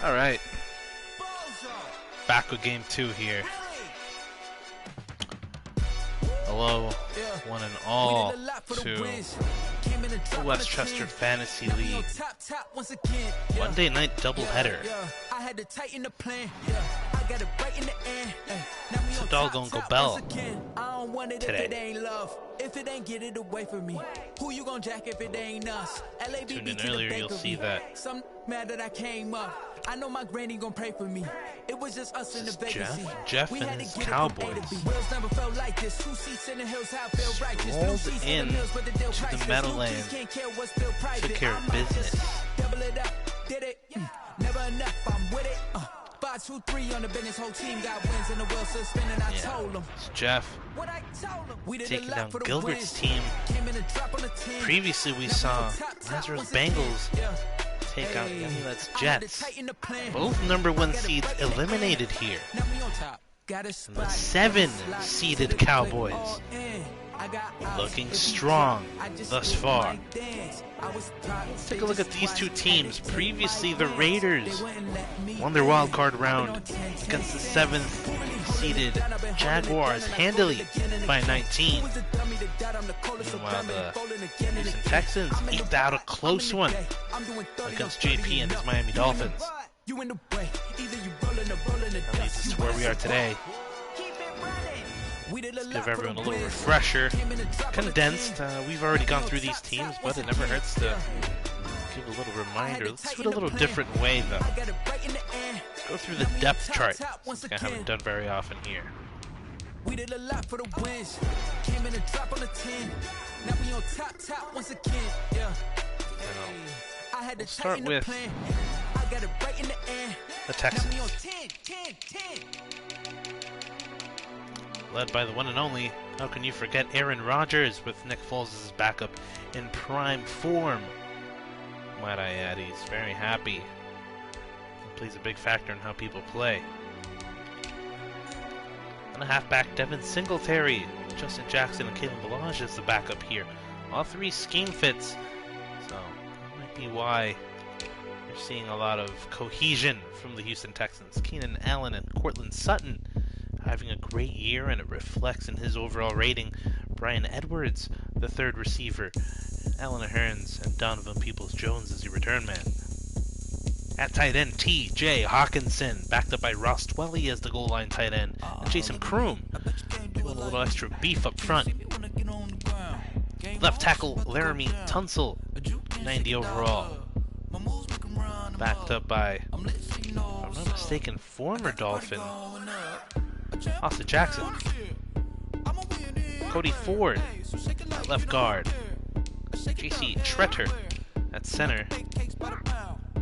Alright. Back with game 2 here. Hello, one and all, to the Westchester Fantasy League Monday night doubleheader. It's Hidalgo and Gobel today. Tuned in earlier, you'll see that I know my granny gonna pray for me. It was just us in the Jeff and his Cowboys rolled in to the Meadowlands, took care of business. Never enough, I'm with it. 5-2-3 on the business, whole team got wins in the world, so spinning. I told them. It's Jeff taking down Gilbert's team. Previously, we saw Lazarus Bengals take out Yamilet's Jets. Both #1 seeds eliminated here. And the 7-seeded Cowboys looking strong thus far. Let's take a look at these two teams. Previously, the Raiders won their wild card round against the 7th-seeded Jaguars handily by 19. Meanwhile, the Houston Texans eked out a close one against JP and his Miami Dolphins. That leads us to where we are today. Let's give everyone a little refresher. Condensed. We've already gone through these teams, but it never hurts to give a little reminder. Let's do it a little different way, though. Let's go through the depth chart, something I haven't done very often here. We did a lot for the wins. Came in and drop on the 10. Now we on top once again. Yeah. We'll start with the Texans. Led by the one and only, how can you forget Aaron Rodgers with Nick Foles as his backup in prime form. Might I add, he's very happy. It plays a big factor in how people play. And a halfback, Devin Singletary, Justin Jackson, and Kalen Ballage as the backup here. All three scheme fits, so that might be why you're seeing a lot of cohesion from the Houston Texans. Keenan Allen and Cortland Sutton having a great year, and it reflects in his overall rating. Brian Edwards, the third receiver, Alan Hearns, and Donovan Peoples-Jones as your return man. At tight end, T.J. Hawkinson, backed up by Ross Twelly as the goal line tight end, and Jason Kroom doing a little extra beef up front. Left tackle, Laramie Tunsil, 90 overall, backed up by, if I'm not mistaken, former Dolphin Austin Jackson. Cody Ford at left guard. JC Tretter at center.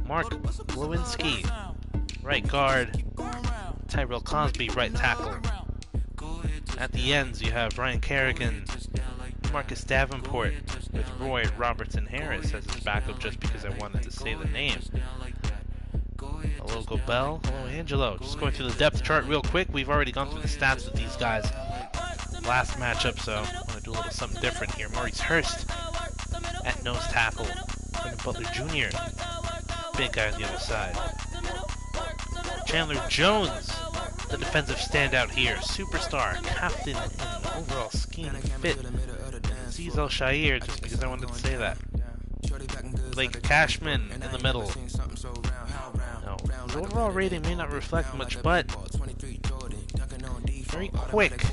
Mark Lewinsky, right guard. Tyrell Cosby, right tackle. At the ends, you have Ryan Kerrigan, Marcus Davenport, with Roy Robertson Harris as his backup, just because I wanted to say the name. Hello, Gobel. Hello, Angelo. Just going through the depth chart real quick. We've already gone through the stats with these guys last matchup, so I'm going to do a little something different here. Maurice Hurst at nose tackle. Brendan Butler Jr., big guy on the other side. Chandler Jones, the defensive standout here. Superstar, captain, and overall scheme fit. Aziz Al-Shair, just because I wanted to say that. Blake Cashman in the middle. His overall rating may not reflect much, but very quick.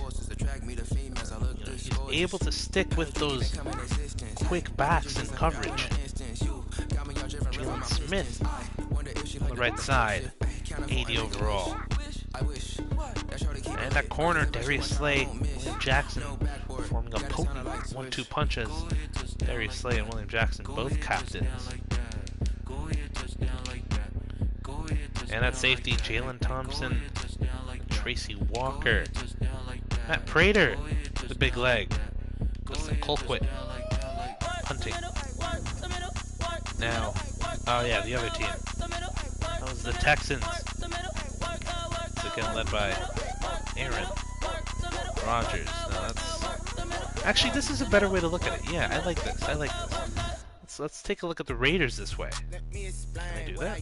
He's able to stick with those quick backs in coverage. Jalen Smith on the right side, 80 overall. And at corner, Darius Slay, William Jackson forming a potent 1-2 punch as Darius Slay and William Jackson both captains. And at safety, Jalen Thompson, Tracy Walker, Matt Prater, the big leg, Justin Colquitt, punting. Now, oh yeah, the other team. That was the Texans. It's again led by Aaron Rodgers. Now that's actually, this is a better way to look at it. Yeah, I like this. I like this. Let's take a look at the Raiders this way. Can I do that?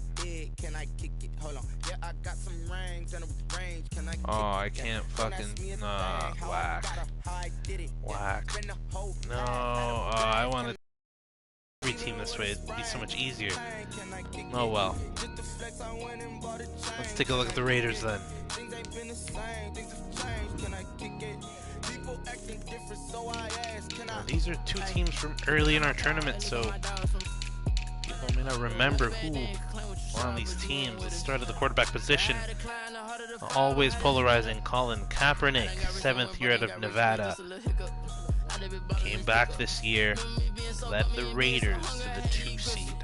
Oh, I can't fucking whack. Whack. No, I want to every team this way. It'd be so much easier. Oh well. Let's take a look at the Raiders then. Now, these are two teams from early in our tournament, so people may not remember who were on these teams. It started the quarterback position. Always polarizing Colin Kaepernick, 7th year out of Nevada. Came back this year, led the Raiders to the 2 seed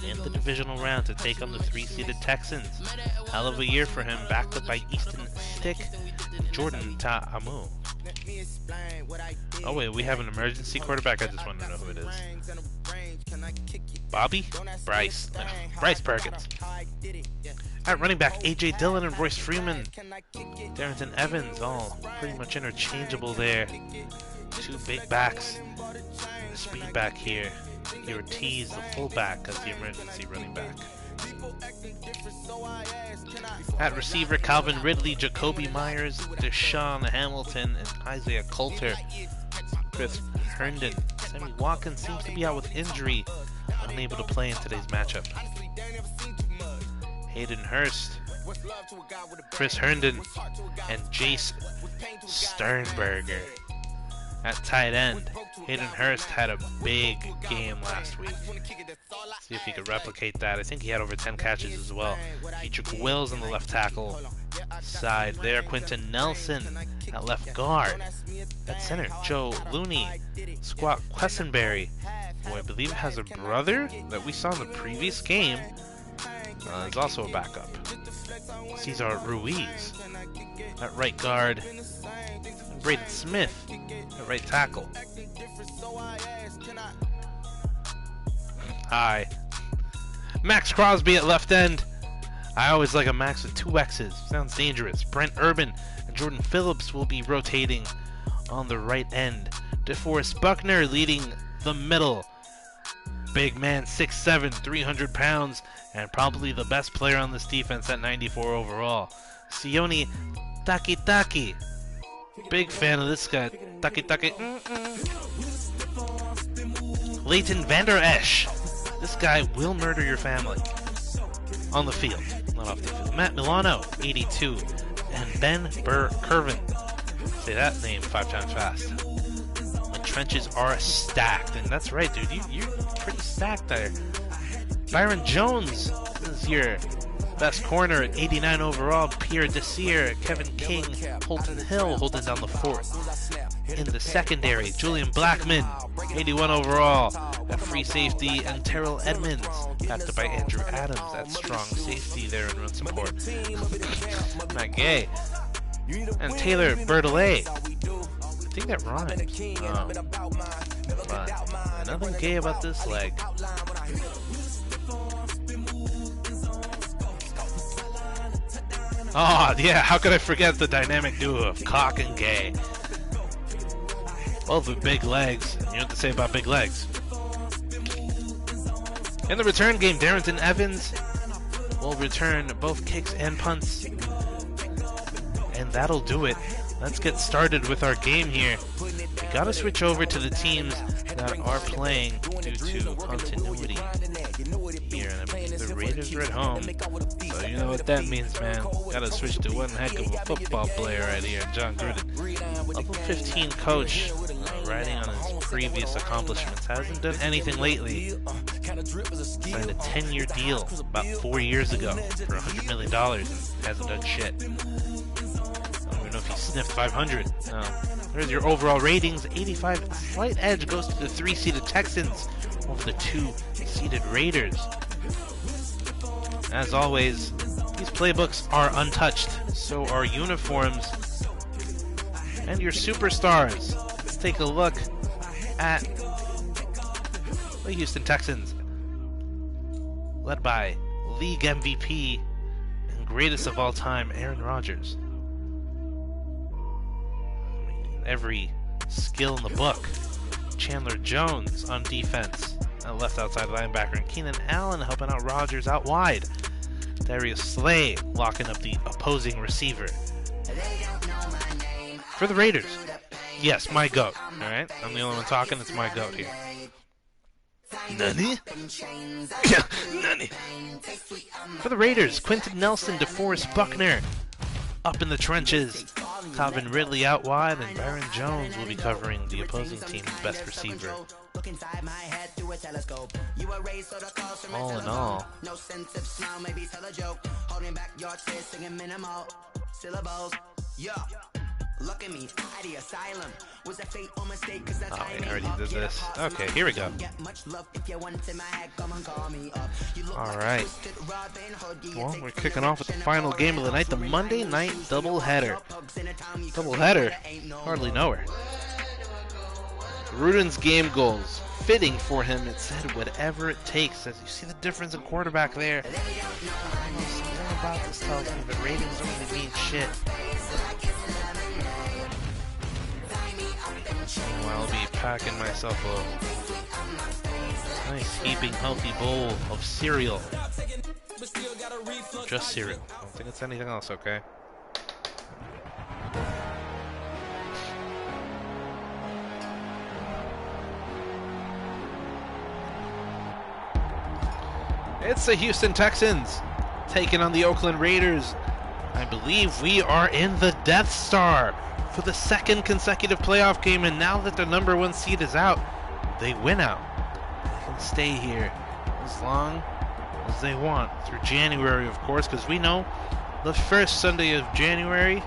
in the divisional round to take on the 3-seeded Texans. Hell of a year for him, backed up by Easton Stick and Jordan Ta'amu. Oh wait, we have an emergency quarterback? I just want to know who it is. Bobby? Bryce. Bryce Perkins. At running back, A.J. Dillon and Royce Freeman. Darrington Evans, all pretty much interchangeable there. Two big backs. And the speed back here. He Ortiz, the fullback, as the emergency running back. At receiver, Calvin Ridley, Jacoby Myers, Deshaun Hamilton, and Isaiah Coulter. Chris Herndon. Sammy Watkins seems to be out with injury, unable to play in today's matchup. Hayden Hurst, Chris Herndon, and Jace Sternberger. At tight end, Hayden Hurst had a big game last week. See if he could replicate that. I think he had over 10 catches as well. Dietrich Wills on the left tackle side there. Quentin Nelson at left guard. At center, Joe Looney. Squat Quessenberry, who I believe has a brother that we saw in the previous game. Is also a backup. Cesar Ruiz at right guard. And Braden Smith at right tackle. Hi. Max Crosby at left end. I always like a Max with 2 X's. Sounds dangerous. Brent Urban and Jordan Phillips will be rotating on the right end. DeForest Buckner leading the middle. Big man, 6'7", 300 pounds, and probably the best player on this defense at 94 overall. Sione Takitaki. Big fan of this guy. Takitaki. Leighton Vander Esch. This guy will murder your family. On the field, not off the field. Matt Milano, 82. And Ben Burr-Curvin. Say that name 5 times fast. The trenches are stacked. And that's right, dude. You're pretty stacked there. Byron Jones is your best corner at 89 overall. Pierre Desir, Kevin King, Holton Hill holding down the 4th. In the secondary, Julian Blackman, 81 overall at free safety, and Terrell Edmonds, backed up by Andrew Adams at strong safety there in run support. Not gay. And Taylor Bertolet. I think that rhymes. But nothing gay about this leg. Oh, yeah, how could I forget the dynamic duo of Cock and Gay? Both with big legs. You know what to say about big legs. In the return game, Darrington Evans will return both kicks and punts. And that'll do it. Let's get started with our game here. We gotta switch over to the teams that are playing due to continuity here. And I mean, the Raiders are at home, so you know what that means, man. Gotta switch to one heck of a football player right here, John Gruden. Level 15 coach, riding on his previous accomplishments. Hasn't done anything lately. Signed a 10-year deal about 4 years ago for $100 million and hasn't done shit. I don't even know if he sniffed 500. There's your overall ratings. 85. Slight edge goes to the 3-seeded Texans over the 2-seeded Raiders. As always, these playbooks are untouched. So are uniforms and your superstars. Let's take a look at the Houston Texans, led by league MVP and greatest of all time, Aaron Rodgers. Every skill in the book. Chandler Jones on defense, left outside linebacker, and Keenan Allen helping out Rodgers out wide. Darius Slay locking up the opposing receiver. For the Raiders. Yes, my GOAT. Alright? I'm the only one talking. It's my GOAT here. Nani? Yeah, Nani. For the Raiders, Quentin Nelson, DeForest Buckner up in the trenches. Calvin Ridley out wide, and Baron Jones will be covering the opposing team's best receiver. All in all, oh, I already did this. Okay, here we go. Alright. Well, we're kicking off with the final game of the night, the Monday night doubleheader. Doubleheader? Hardly know her. Ruden's game goals. Fitting for him, it said whatever it takes. As you see the difference in quarterback there. Something about this tells me the ratings don't really mean shit. I'll be packing myself a nice heaping healthy bowl of cereal. Just cereal. I don't think it's anything else, okay? It's the Houston Texans taking on the Oakland Raiders. I believe we are in the Death Star for the second consecutive playoff game, and now that the #1 seed is out, they win out. They can stay here as long as they want through January, of course, because we know the first Sunday of January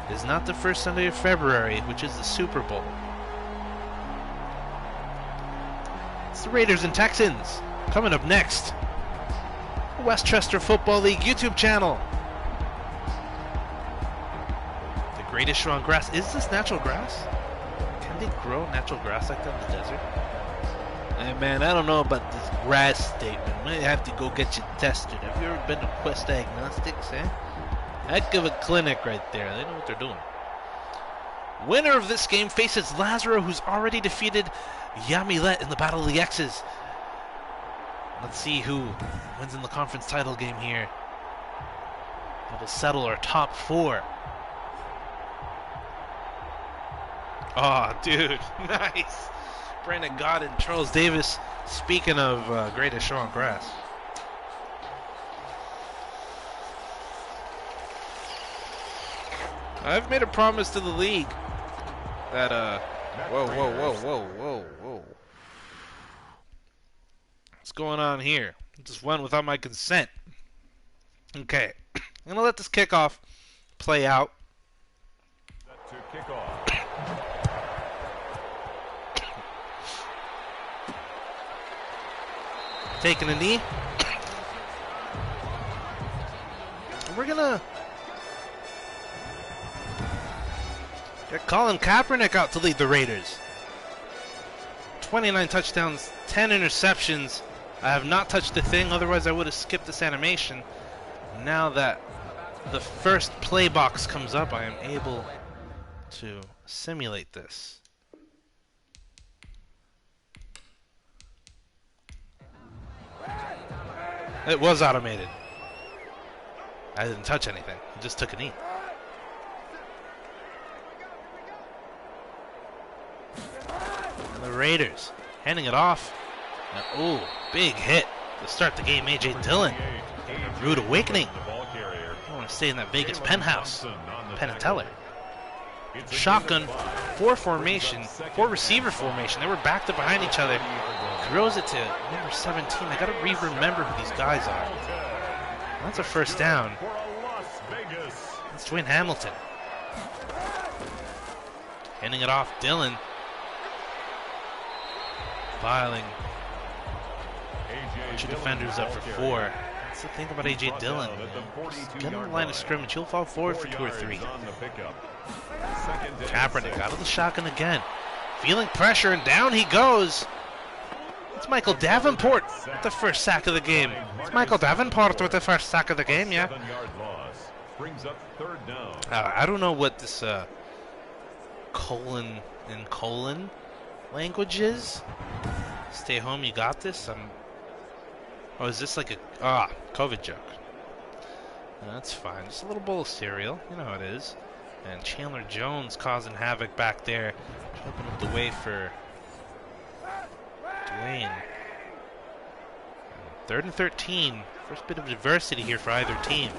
is not the first Sunday of February, which is the Super Bowl. It's the Raiders and Texans coming up next. The Westchester Football League YouTube channel. Greatest show on grass. Is this natural grass? Can they grow natural grass like that in the desert? Hey man, I don't know about this grass statement. Might have to go get you tested. Have you ever been to Quest Diagnostics, eh? Heck of a clinic right there. They know what they're doing. Winner of this game faces Lazaro, who's already defeated Yamilet in the Battle of the X's. Let's see who wins in the conference title game here. That will settle our top 4. Oh, dude, nice. Brandon Godden, Charles Davis. Speaking of greatest show on grass. I've made a promise to the league that, whoa. What's going on here? Just went without my consent. Okay, I'm going to let this kickoff play out. To kick off. Taking a knee. We're gonna get Colin Kaepernick out to lead the Raiders. 29 touchdowns, 10 interceptions. I have not touched the thing, otherwise I would have skipped this animation. Now that the first play box comes up, I am able to simulate this. It was automated. I didn't touch anything. I just took a knee. And the Raiders handing it off. Oh, big hit to start the game. A.J. Dillon. A rude awakening. I want to stay in that Vegas penthouse. Penn and Teller. Shotgun, 4 formation, 4 receiver formation. They were backed up behind each other. Throws it to number 17. I gotta remember who these guys are. That's a first down. It's Dwayne Hamilton. Handing it off, Dillon. Filing. A bunch of defenders up for 4. That's the thing about A.J. Dillon. Just get on the line of scrimmage. He'll fall forward for 2 or 3. Kaepernick out of the shotgun again. Feeling pressure, and down he goes. It's Michael Davenport with the first sack of the game. It's Michael Davenport with the first sack of the game, yeah. I don't know what this colon and colon language is. Stay home, you got this? Oh, is this like a COVID joke? That's fine. Just a little bowl of cereal. You know how it is. And Chandler Jones causing havoc back there. Open up the way for Dwayne. 3rd and 13. First bit of adversity here for either team.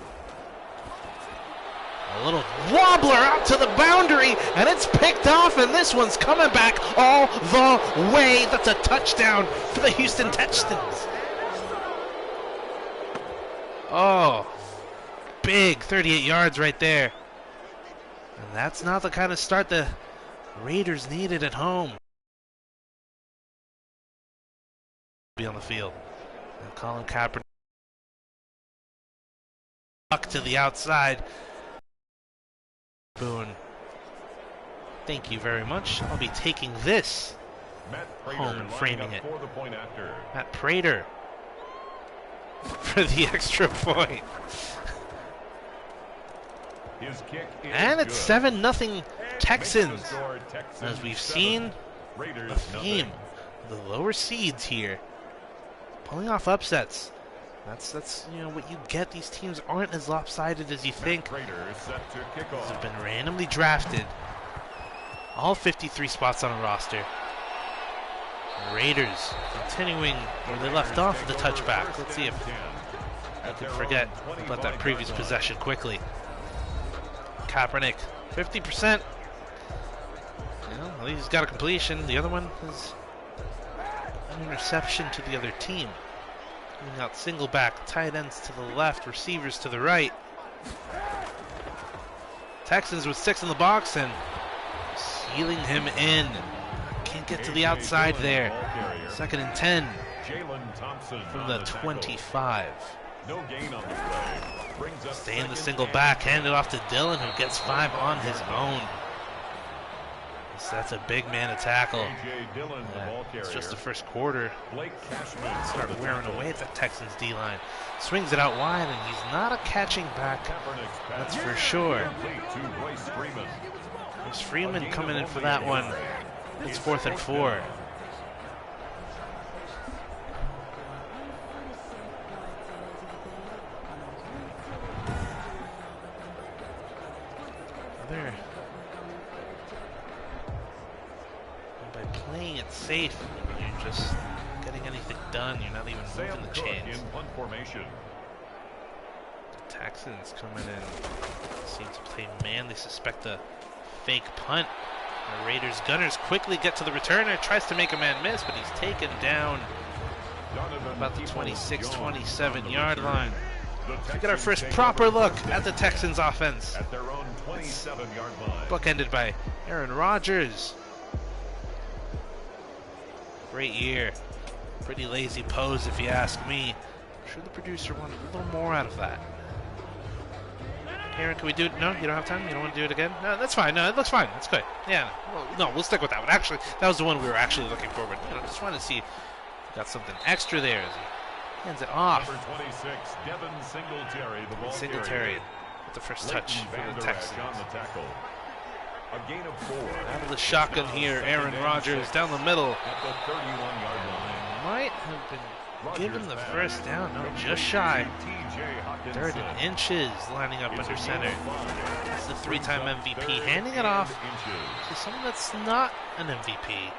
A little wobbler out to the boundary, and it's picked off, and this one's coming back all the way. That's a touchdown for the Houston Texans. Oh, big 38 yards right there. And that's not the kind of start the Raiders needed at home. Be on the field. And Colin Kaepernick to the outside. Boone. Thank you very much. I'll be taking this home and framing it. Matt Prater for the extra point. And it's 7-0 Texans. As we've seen, the theme, the lower seeds here, pulling off upsets. That's you know what you get. These teams aren't as lopsided as you think. These have been randomly drafted. All 53 spots on a roster. Raiders continuing where they left off with the touchback. Let's see if I can forget about that previous possession quickly. Kaepernick, 50%. You know, at least he's got a completion. The other one is an interception to the other team. Moving out single back, tight ends to the left, receivers to the right. Texans with 6 in the box and sealing him in. Can't get to the outside there. 2nd and 10 from the 25. Stay in the single back, hand it off to Dillon, who gets 5 on his own. So that's a big man to tackle. It's just the first quarter. Start wearing away at the Texans D-line. Swings it out wide, and he's not a catching back. That's for sure. There's Freeman coming in for that one. It's 4th and 4. There. By playing it safe, you're just getting anything done. You're not even moving the chains. The Texans coming in seem to play man. They suspect a fake punt. The Raiders gunners quickly get to the returner. Tries to make a man miss, but he's taken down about the 26-27 yard line. We get our first proper look at the Texans offense. At their own 27-yard line. Bookended by Aaron Rodgers. Great year. Pretty lazy pose if you ask me. I'm sure the producer wanted a little more out of that. Aaron, can we do it? No, you don't have time? You don't want to do it again? No, that's fine. No, it looks fine. That's good. Yeah, no, we'll stick with that one. Actually, that was the one we were actually looking forward to. I just wanted to see if we got something extra there as he hands it off. Number 26, Devin Singletary, the ball Singletary with the first touch for the Texans. A gain of 4. Out of the shotgun here, Aaron Rodgers down the middle. At the 31-yard line. Might have been given the first down. No, just shy. 3rd and inches, lining up under center. That's the 3-time MVP, handing it off to someone that's not an MVP.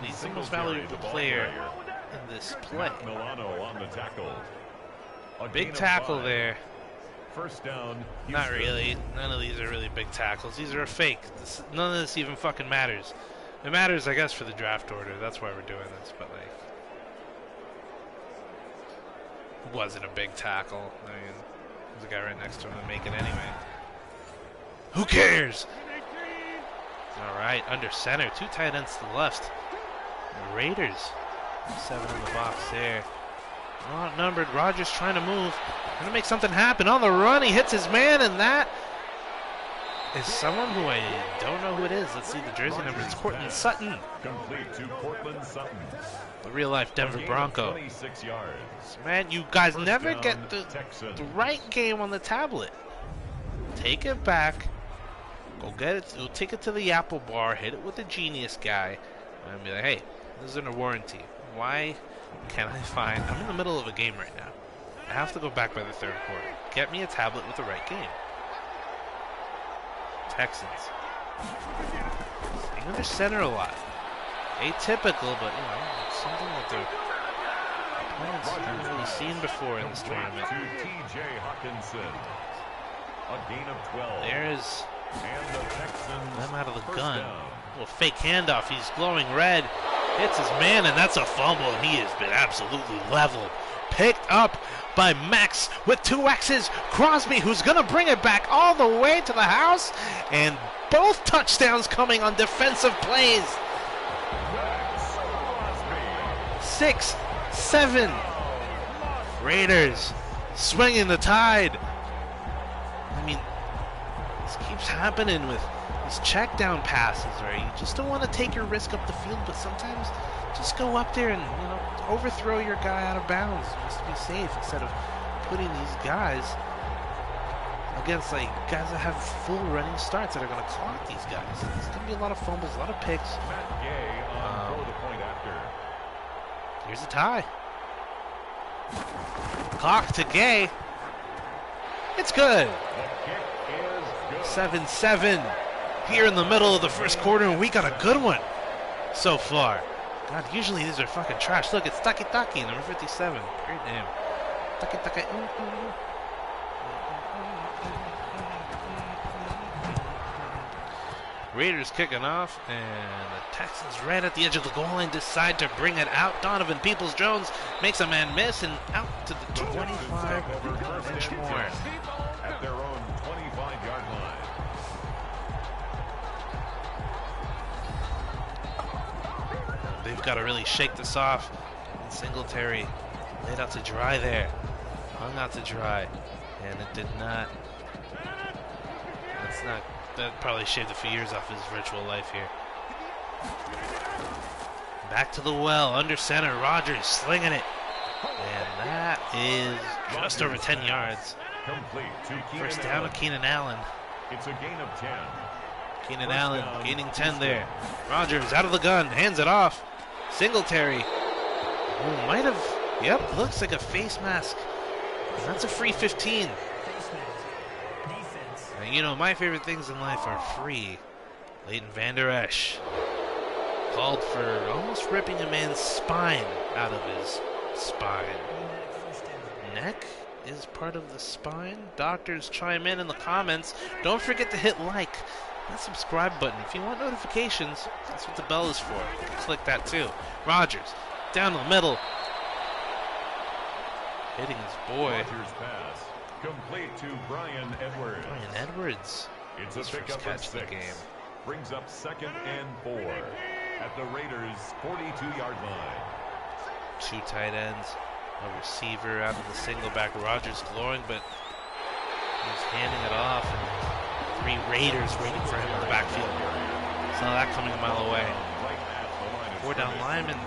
He's the most valuable player in this play. Big tackle there. First down. Not really. None of these are really big tackles. These are a fake. None of this even fucking matters. It matters, I guess, for the draft order. That's why we're doing this. But like, it wasn't a big tackle. I mean, there's a guy right next to him to make it anyway. Who cares? All right, under center. 2 tight ends to the left. The Raiders. 7 in the box there. Outnumbered. Rodgers trying to move. Going to make something happen. On the run, he hits his man, and that is someone who I don't know who it is. Let's see the jersey number. It's Cortland Sutton. Complete to Cortland Sutton. The real-life Denver Bronco. 26 yards. Man, you guys never get the right game on the tablet. Take it back. Go get it. Go take it to the Apple Bar. Hit it with the Genius guy. And be like, hey, this is under warranty. Why can't I find... I'm in the middle of a game right now. I have to go back by the third quarter. Get me a tablet with the right game. Texans. Staying under center a lot. Atypical, but you know, it's something that their opponents haven't really seen before in this tournament. TJ Hawkinson. A gain of 12. There's and the Texans them out of the gun. Down. Little fake handoff. He's glowing red. Hits his man, and that's a fumble, and he has been absolutely leveled. Picked up by Max with 2 X's. Crosby, who's going to bring it back all the way to the house, and both touchdowns coming on defensive plays. 6-7. Raiders swinging the tide. I mean, this keeps happening with these check down passes, right? You just don't want to take your risk up the field, but sometimes just go up there and, you know, overthrow your guy out of bounds just to be safe instead of putting these guys against like guys that have full running starts that are going to clock these guys. There's going to be a lot of fumbles, a lot of picks. Matt Gay on throw the point after. Here's a tie. Clock to Gay. It's good. 7-7 here in the middle of the first quarter, and we got a good one so far. God, usually these are fucking trash. Look, it's Taki Taki, number 57. Great name. Taki Taki. Raiders kicking off, and the Texans right at the edge of the goal line decide to bring it out. Donovan Peoples-Jones makes a man miss, and out to the 25 inch more. At their own 25-yard line. They've got to really shake this off. And Singletary laid out to dry there. Hung out to dry. And it did not. That probably shaved a few years off his virtual life here. Back to the well. Under center. Rogers slinging it. And that is just over 10 yards. Complete to First down to Keenan Allen. It's a gain of 10. Keenan Allen gaining 10 there. Rogers out of the gun. Hands it off. Singletary. Who might have. Yep, looks like a face mask. And that's a free 15. And, you know, my favorite things in life are free. Leighton Vander Esch called for almost ripping a man's spine out of his spine. Neck is part of the spine. Doctors chime in the comments. Don't forget to hit like and subscribe button. If you want notifications, that's what the bell is for. You can click that too. Rogers down the middle. Hitting his boy. Rogers pass. Complete to Brian Edwards. Brian Edwards. It's a pickup of 6. The game. Brings up 2nd and 4 at the Raiders' 42-yard line. 2 tight ends. A receiver out of the single back. Rogers glowing, but he's handing it off. And 3 Raiders waiting for him in the backfield. Saw that coming a mile away. 4 down linemen.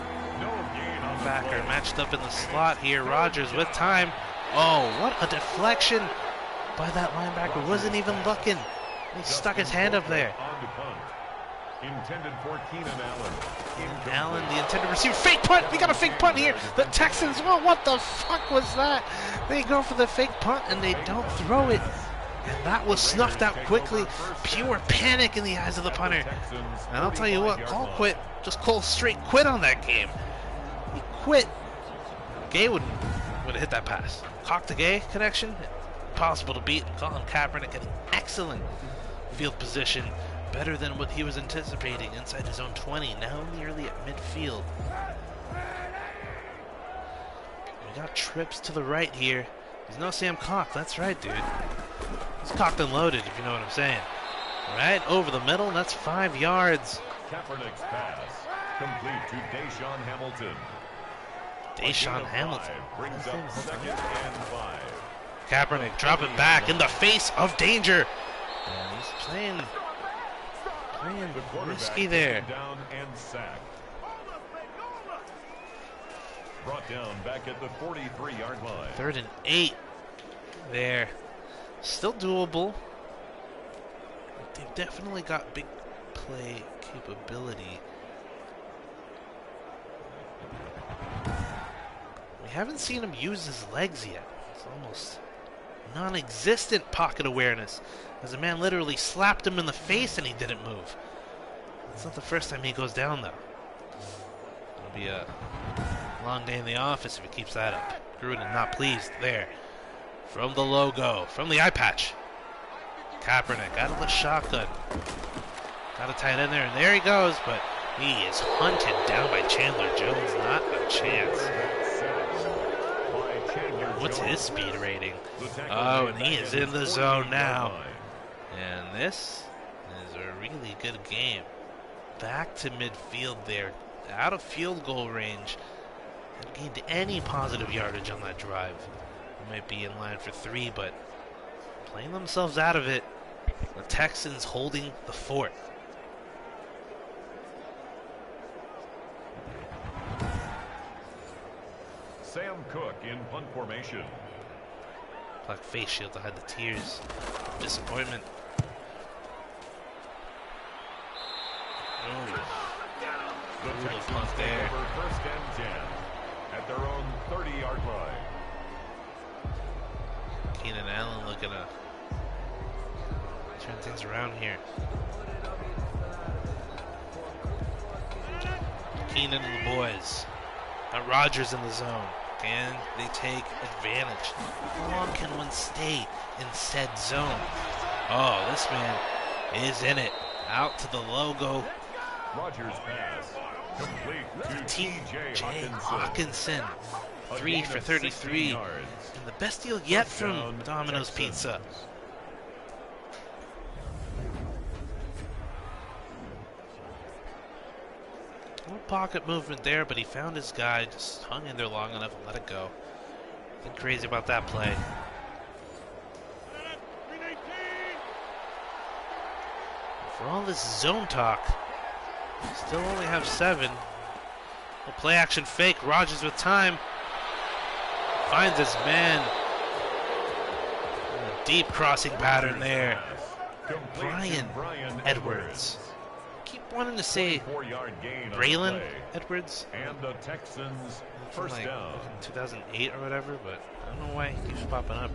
Backer matched up in the slot here. Rogers with time. Oh, what a deflection by that linebacker. Wasn't even looking. He stuck his hand up there. Intended for Keenan Allen. Allen, the intended receiver. Fake punt! We got a fake punt here. The Texans, well, what the fuck was that? They go for the fake punt and they don't throw it. And that was snuffed out quickly. Pure panic in the eyes of the punter. And I'll tell you what, call quit. Just call straight quit on that game. He quit. Gay would have hit that pass. Cock to Gay connection. Impossible to beat. Colin Kaepernick getting excellent field position. Better than what he was anticipating inside his own 20. Now nearly at midfield. We got trips to the right here. There's no Sam Cock. That's right, dude. He's cocked and loaded, if you know what I'm saying. Right over the middle. That's 5 yards. Kaepernick's pass complete to Deshaun Hamilton. Deshaun Hamilton brings up 2nd and 5. Kaepernick dropping back in the face of danger. And he's playing risky there. Down and sacked. Brought down back at the 43-yard line. 3rd and 8 there. Still doable. They've definitely got big play capability. We haven't seen him use his legs yet. It's almost non-existent pocket awareness, as a man literally slapped him in the face and he didn't move. It's not the first time he goes down, though. It'll be a long day in the office if he keeps that up. Gruden not pleased there. From the logo, from the eye patch. Kaepernick out of the shotgun. Got a tight end there, and there he goes, but he is hunted down by Chandler Jones. Not a chance. What's his speed rating? Oh, and he is in the zone now. And this is a really good game. Back to midfield there, out of field goal range. Haven't gained any positive yardage on that drive. They might be in line for 3, but playing themselves out of it. The Texans holding the fort. Sam Cook in punt formation. Black face shield to hide the tears. Disappointment. Brutal punt there. First and 10 at their own 30-yard line. Keenan Allen looking to turn things around here. Keenan and the boys. Got Rodgers in the zone. Can they take advantage? How long can one stay in said zone? Oh, this man is in it. Out to the logo. Rodgers pass. Complete to T.J. Hawkinson. 3 for 33. And the best deal yet from Domino's Pizza. No pocket movement there, but he found his guy, just hung in there long enough and let it go. Nothing crazy about that play. For all this zone talk, still only have 7. A play action fake. Rodgers with time. Finds his man. A deep crossing pattern there. Bryan Edwards. Keep wanting to say Braylon Edwards. And the Texans first down. 2008 or whatever, but I don't know why he keeps popping up.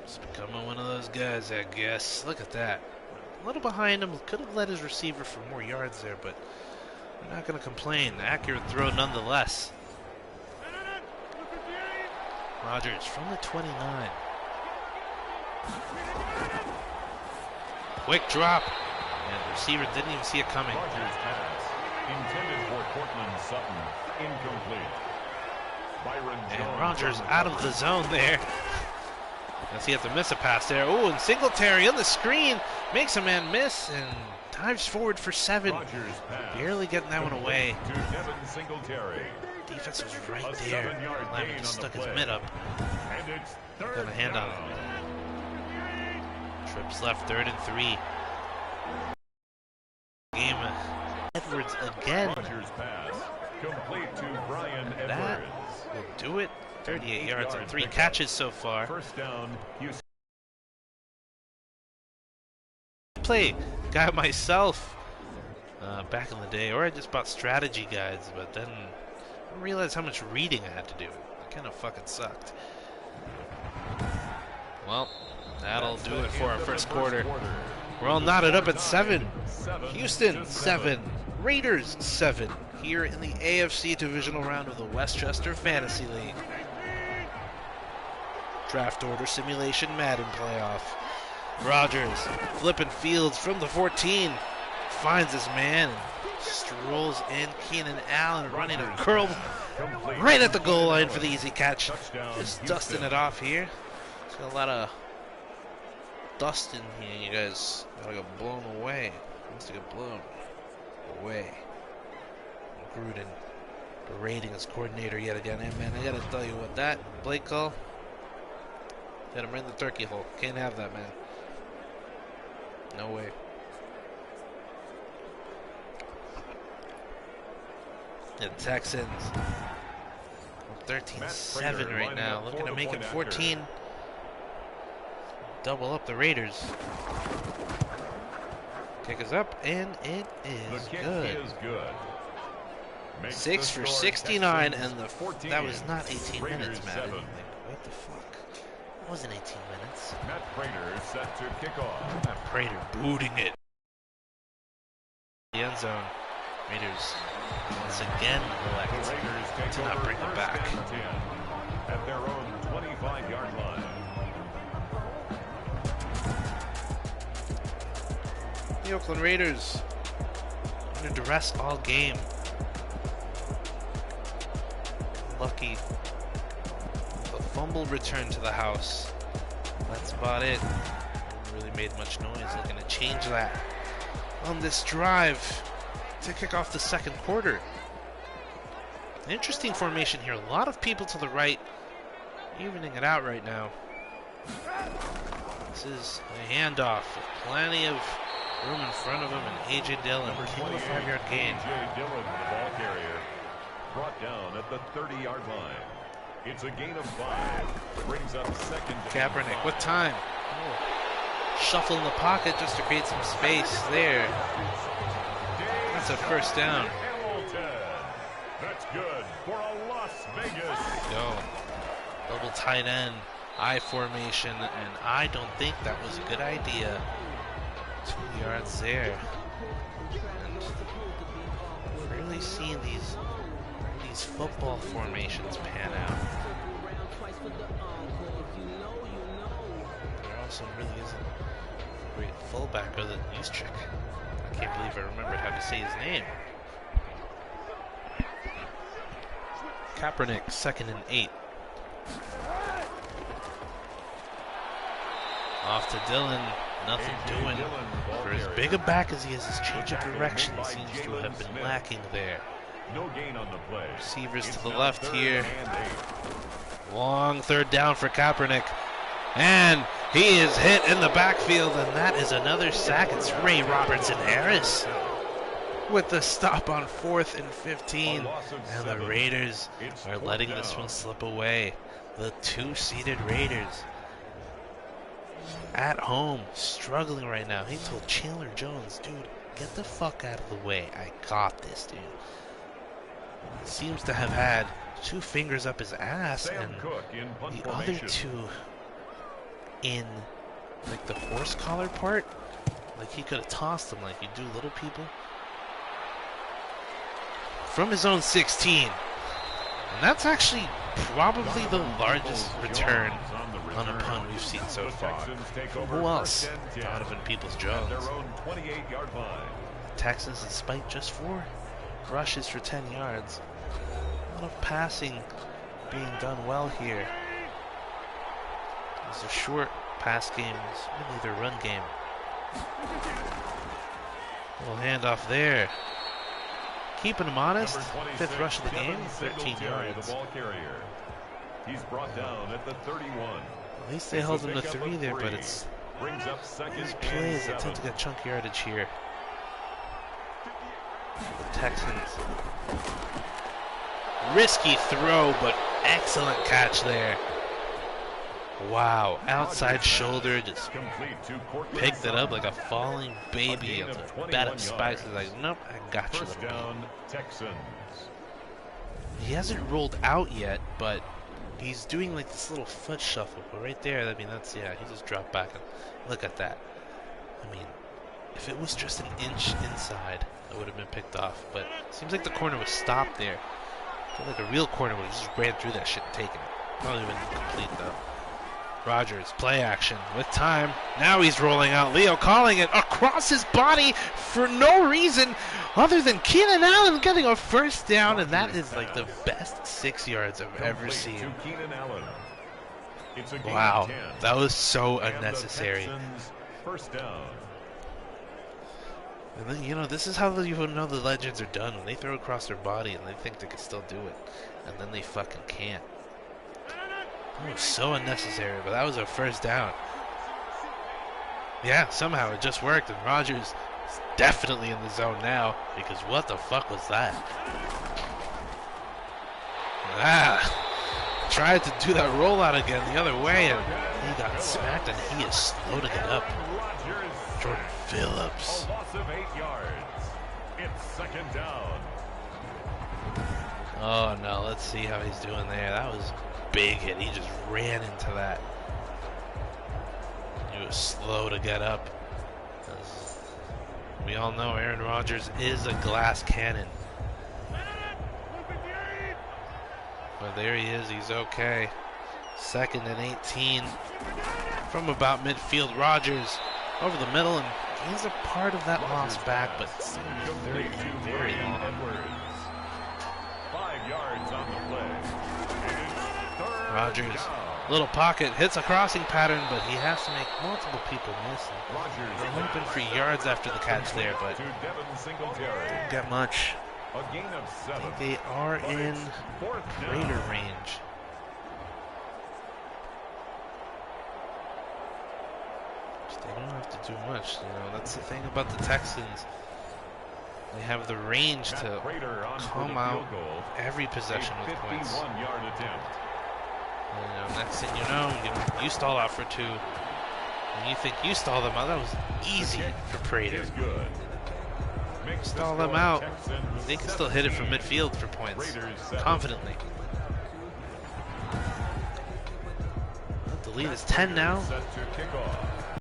He's becoming one of those guys, I guess. Look at that. A little behind him. Could have led his receiver for more yards there, but I'm not going to complain. Accurate throw nonetheless. Rodgers from the 29. Quick drop. And the receiver didn't even see it coming. Rodgers pass. Intended for Cortland Sutton. Incomplete. Byron Jones. And Rodgers out of the zone there. Does he have to miss a pass there? Oh, and Singletary on the screen makes a man miss and dives forward for 7. Barely getting that one away. To Devin Singletary. Defense was right there. Lyman just stuck his mid up. Got a hand on him. Trips left, 3rd and 3. Game Edwards again. Rodgers pass. Complete to Bryan Edwards. That will do it. 38 yards and 3 catches so far. First down, Houston. Play guy myself back in the day, or I just bought strategy guides, but then I realized how much reading I had to do. It kind of fucking sucked. Well, that'll do it for our first quarter. We're all knotted up at 7. Houston 7, Raiders 7. Here in the AFC Divisional round of the Westchester Fantasy League. Draft order simulation Madden playoff. Rodgers flipping fields from the 14. Finds his man. Strolls in. Keenan Allen running a curl right at the goal line for the easy catch. Just dusting it off here. It's got a lot of dust in here. You guys gotta get blown away. Wants to get blown away. Gruden berating his coordinator yet again. Hey man, I gotta tell you what, that Blake call, got him right in the turkey hole. Can't have that, man. No way. The Texans 13-7 right now, looking to make it 14. Double up the Raiders. Kick is up, and it is good. 6 for 69, and that was not 18 minutes, man. Like, what What the fuck? It wasn't 18 minutes. Matt Prater is set to kick off. Matt Prater booting it. The end zone. Raiders once again elect to not bring it back. At their own 25-yard line. The Oakland Raiders under duress all game. Lucky. A fumble return to the house. That's about it. Haven't really made much noise. Looking to change that on this drive to kick off the second quarter. Interesting formation here. A lot of people to the right, evening it out right now. This is a handoff with plenty of room in front of him, and A.J. Dillon king of the 5-yard gain. A.J. Dillon, the ball carrier, brought down at the 30-yard line. It's a gain of 5. Brings up second. Kaepernick with time. Oh. Shuffle in the pocket just to create some space there. That's a first down. That's good for a Las Vegas. Go. Double tight end, I formation, and I don't think that was a good idea. 2 yards there. And really seeing these football formations pan out. There also really isn't a great fullback other than Juszczyk. I can't believe I remembered how to say his name. Kaepernick, 2nd and 8. Off to Dillon. Nothing doing. For as big a back as he is, his change of direction seems to have been lacking there. No gain on the play. Receivers to the left here. Long third down for Kaepernick. And he is hit in the backfield, and that is another sack. It's Ray Robertson-Harris with the stop on 4th and 15. And the Raiders are letting this one slip away. The 2-seeded Raiders at home, struggling right now. He told Chandler Jones, dude, get the fuck out of the way. I got this, dude. He seems to have had 2 fingers up his ass, and the other 2 in like the horse collar part. Like he could have tossed them like you do little people. From his own 16. And that's actually probably the largest return on a punt we've seen so far. Who else? Donovan Peoples-Jones. Texans, despite just 4 rushes for 10 yards. A lot of passing being done well here. It's a short pass game. It's really their run game. Little handoff there. Keeping them honest. 5th rush of the game, 13 yards. He's brought down at the 31. At least they held him to 3 there, but it's these plays that tend to get chunk yardage here. The Texans. Risky throw, but excellent catch there. Wow, outside shoulder, just picked it up like a falling baby. It's a bed of spikes. He's like, nope, I got you, little baby. He hasn't rolled out yet, but he's doing like this little foot shuffle. But right there, I mean, that's, yeah, he just dropped back and look at that. I mean, if it was just an inch inside, it would have been picked off. But it seems like the corner was stopped there. I feel like a real corner would have just ran through that shit and taken it. Probably been complete though. Rodgers, play action with time. Now he's rolling out. Leo calling it across his body for no reason other than Keenan Allen getting a first down, and that is like the best 6 yards I've ever seen. Wow, that was so unnecessary. First down. And then, you know, this is how you know the legends are done, when they throw across their body and they think they can still do it, and then they fucking can't. It was so unnecessary, but that was a first down. Yeah, somehow it just worked, and Rodgers is definitely in the zone now, because what the fuck was that? Tried to do that rollout again the other way, and he got smacked, and he is loading it up. Jordan Phillips. A loss of 8 yards. It's second down. Oh no, let's see how he's doing there. That was big hit. He just ran into that. He was slow to get up. We all know Aaron Rodgers is a glass cannon. But there he is. He's okay. 2nd and 18 from about midfield. Rodgers over the middle, and he's a part of that lost back, but it's very, very long. 5 yards on the play. Rodgers, little pocket, hits a crossing pattern, but he has to make multiple people miss. They're hoping for yards after the catch there, but don't get much. I think they are in Raider range. They don't have to do much, you know. That's the thing about the Texans. They have the range to come out every possession with points. You know, next thing you know, you stall out for 2. And you think you stall them out. That was easy for Prater. Stall them out. They can still hit it from midfield for points confidently. The lead is 10 now.